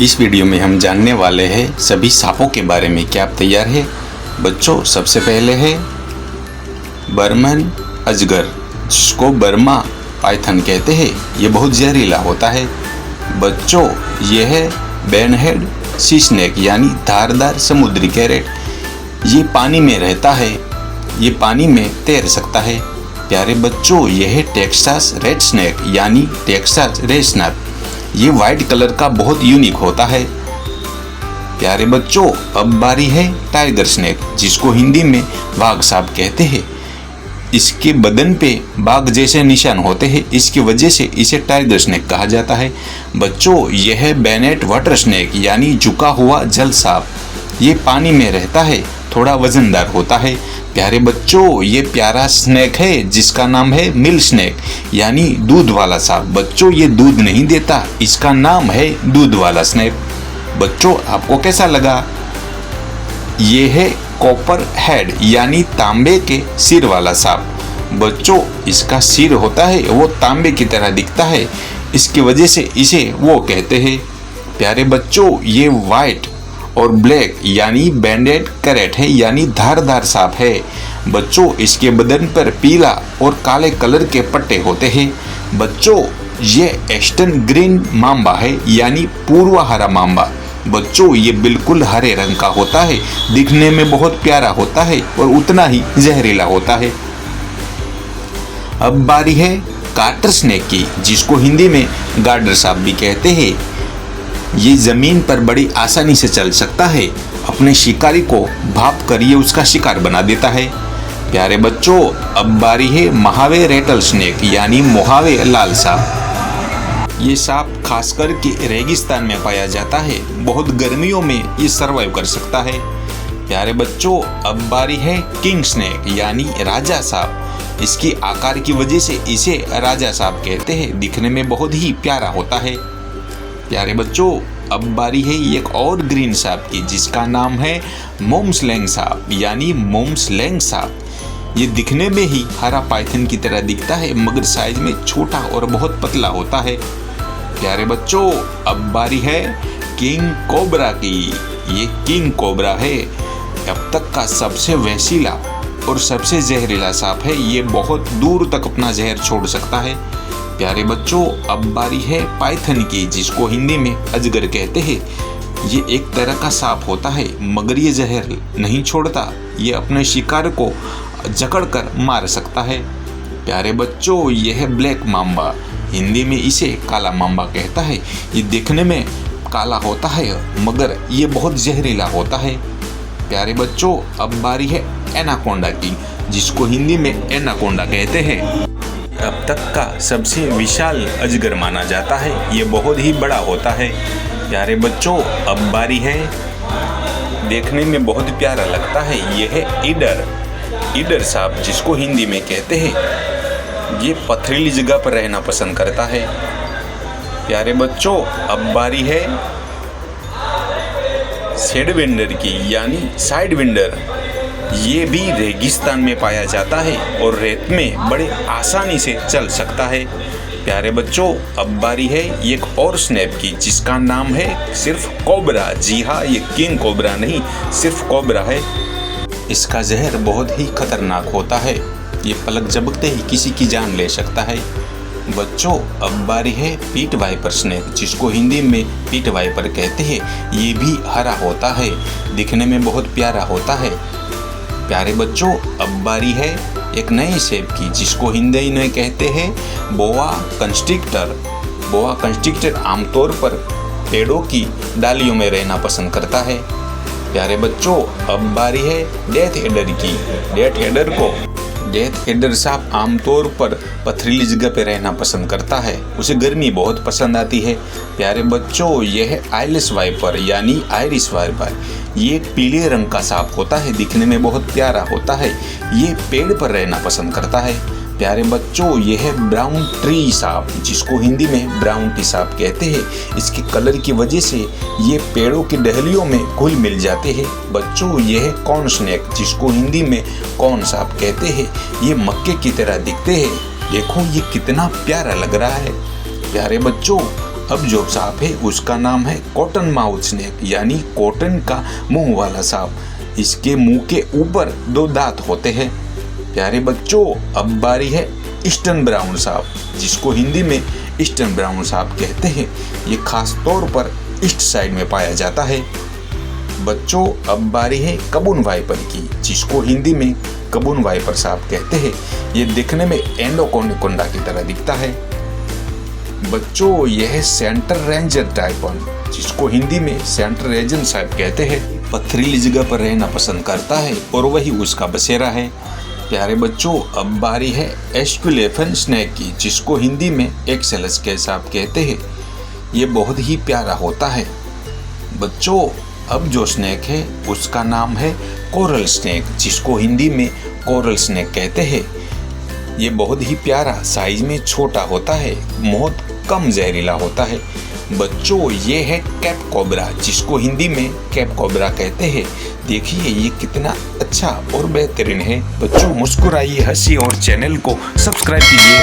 इस वीडियो में हम जानने वाले हैं सभी सांपों के बारे में। क्या आप तैयार हैं बच्चों? सबसे पहले है बर्मन अजगर, जिसको बर्मा पाइथन कहते हैं। ये बहुत जहरीला होता है बच्चों। ये है बैनहेड सी स्नेक यानी धारदार समुद्री कैरेट। ये पानी में रहता है, ये पानी में तैर सकता है। प्यारे बच्चों, यह है टेक्सास रेड स्नेक यानी टेक्सास रेड स्नेक। ये वाइट कलर का बहुत यूनिक होता है। प्यारे बच्चों, अब बारी है टाइगर स्नेक, जिसको हिंदी में बाघ सांप कहते हैं। इसके बदन पे बाघ जैसे निशान होते हैं, इसकी वजह से इसे टाइगर स्नेक कहा जाता है। बच्चों, यह है बैनेट वाटर स्नेक यानी झुका हुआ जल सांप। ये पानी में रहता है, थोड़ा वजनदार होता है। प्यारे बच्चों, ये प्यारा स्नेक है जिसका नाम है मिल्क स्नेक यानी दूध वाला सांप। बच्चों, ये दूध नहीं देता, इसका नाम है दूध वाला स्नेक। बच्चों, आपको कैसा लगा? ये है कॉपर हेड यानी तांबे के सिर वाला सांप। बच्चों, इसका सिर होता है वो तांबे की तरह दिखता है, इसकी वजह से इसे वो कहते हैं। प्यारे बच्चों, ये वाइट और ब्लैक यानी बैंडेड कैरेट है यानी धारदार सांप है। बच्चों, इसके बदन पर पीला और काले कलर के पट्टे होते हैं। बच्चों, ये ईस्टर्न ग्रीन मांबा है यानी पूर्व हरा मांबा। बच्चों, ये बिल्कुल हरे रंग का होता है, दिखने में बहुत प्यारा होता है और उतना ही जहरीला होता है। अब बारी है कार्टर स्नेक की, जिसको हिंदी में गार्डर सांप भी कहते हैं। ये जमीन पर बड़ी आसानी से चल सकता है, अपने शिकारी को भाप कर ये उसका शिकार बना देता है। प्यारे बच्चों, अब बारी है मोहावे रेटल स्नेक यानी मोहावे लाल सांप। ये सांप खासकर के रेगिस्तान में पाया जाता है, बहुत गर्मियों में ये सरवाइव कर सकता है। प्यारे बच्चों, अब बारी है किंग स्नेक यानी राजा सांप। इसकी आकार की वजह से इसे राजा सांप कहते हैं, दिखने में बहुत ही प्यारा होता है। प्यारे बच्चों, अब बारी है एक और ग्रीन सांप की, जिसका नाम है मोमस्लैंग सांप यानी मोमस्लैंग सांप। ये दिखने में ही हरा पाइथन की तरह दिखता है, मगर साइज में छोटा और बहुत पतला होता है। प्यारे बच्चों, अब बारी है किंग कोबरा की। ये किंग कोबरा है, अब तक का सबसे वहशीला और सबसे जहरीला सांप है। ये बहुत दूर तक अपना जहर छोड़ सकता है। प्यारे बच्चों, अब बारी है पाइथन की, जिसको हिंदी में अजगर कहते हैं। ये एक तरह का सांप होता है, मगर ये जहर नहीं छोड़ता। ये अपने शिकार को जकड़कर मार सकता है। प्यारे बच्चों, यह है ब्लैक मांबा, हिंदी में इसे काला मांबा कहता है। ये देखने में काला होता है, मगर ये बहुत जहरीला होता है। प्यारे बच्चों, अब बारी है एनाकोंडा की, जिसको हिंदी में एनाकोंडा कहते हैं। अब तक का सबसे विशाल अजगर माना जाता है, ये बहुत ही बड़ा होता है। प्यारे बच्चों, अब बारी है, देखने में बहुत प्यारा लगता है, ये है ईडर सांप, जिसको हिंदी में कहते हैं। ये पथरीली जगह पर रहना पसंद करता है। प्यारे बच्चों, अब बारी है साइडविंडर की यानी साइड विंडर। ये भी रेगिस्तान में पाया जाता है और रेत में बड़े आसानी से चल सकता है। प्यारे बच्चों, अब बारी है एक और स्नेक की, जिसका नाम है सिर्फ कोबरा। जी हाँ, ये किंग कोबरा नहीं, सिर्फ कोबरा है। इसका जहर बहुत ही खतरनाक होता है, ये पलक झपकते ही किसी की जान ले सकता है। बच्चों, अब बारी है पीट वाइपर स्नेक, जिसको हिंदी में पीट वाइपर कहते हैं। ये भी हरा होता है, दिखने में बहुत प्यारा होता है। प्यारे बच्चों, अब बारी है एक नए शेप की, जिसको हिंदी में कहते हैं बोआ कंस्ट्रिक्टर। बोआ कंस्ट्रिक्टर आमतौर पर पेड़ों की डालियों में रहना पसंद करता है। प्यारे बच्चों, अब बारी है डेथ एडर की। डेथ एडर सांप आमतौर पर पथरीली जगह पे रहना पसंद करता है, उसे गर्मी बहुत पसंद आती है। प्यारे बच्चों, यह है आइलिस वाइपर यानी आयरिश वाइपर। ये पीले रंग का सांप होता है, दिखने में बहुत प्यारा होता है। ये पेड़ पर रहना पसंद करता है। प्यारे बच्चों, यह है ब्राउन ट्री सांप, जिसको हिंदी में ब्राउन टी सांप कहते हैं। इसके कलर की वजह से ये पेड़ों की डहलियों में घुल मिल जाते हैं। बच्चों, यह है कॉर्न स्नेक, जिसको हिंदी में कॉर्न सांप कहते हैं। ये मक्के की तरह दिखते हैं। देखो ये कितना प्यारा लग रहा है। प्यारे बच्चों, अब जो सांप है उसका नाम है कॉटन माउथ स्नेक, यानी कॉटन का मुंह वाला सांप। इसके मुंह के ऊपर 2 दांत होते हैं। प्यारे बच्चों, अब बारी है ईस्टर्न ब्राउन सांप, जिसको हिंदी में ईस्टर्न ब्राउन सांप कहते हैं। ये खास तौर पर ईस्ट साइड में पाया जाता है। बच्चों, अब बारी है कबून वाइपर की, जिसको हिंदी में कबून वाइपर सांप कहते हैं। ये दिखने में एंडोकोनाकोंडा की तरह दिखता है। बच्चों, यह है सेंटर रेंजर टाइपन, जिसको हिंदी में सेंटर रेंजर सांप कहते हैं। पथरीली जगह पर रहना पसंद करता है और वही उसका बसेरा है। प्यारे बच्चों, अब बारी है एस्क्यूलेफन स्नेक की, जिसको हिंदी में एक्सेलस के सांप कहते हैं। ये बहुत ही प्यारा होता है। बच्चों, अब जो स्नेक है उसका नाम है कोरल स्नेक, जिसको हिंदी में कोरल स्नेक कहते हैं। ये बहुत ही प्यारा साइज में छोटा होता है, बहुत कम जहरीला होता है। बच्चों, ये है कैप कोबरा, जिसको हिंदी में कैप कोबरा कहते हैं। देखिए ये कितना अच्छा और बेहतरीन है। बच्चों, मुस्कुराइए, हंसिए और चैनल को सब्सक्राइब कीजिए।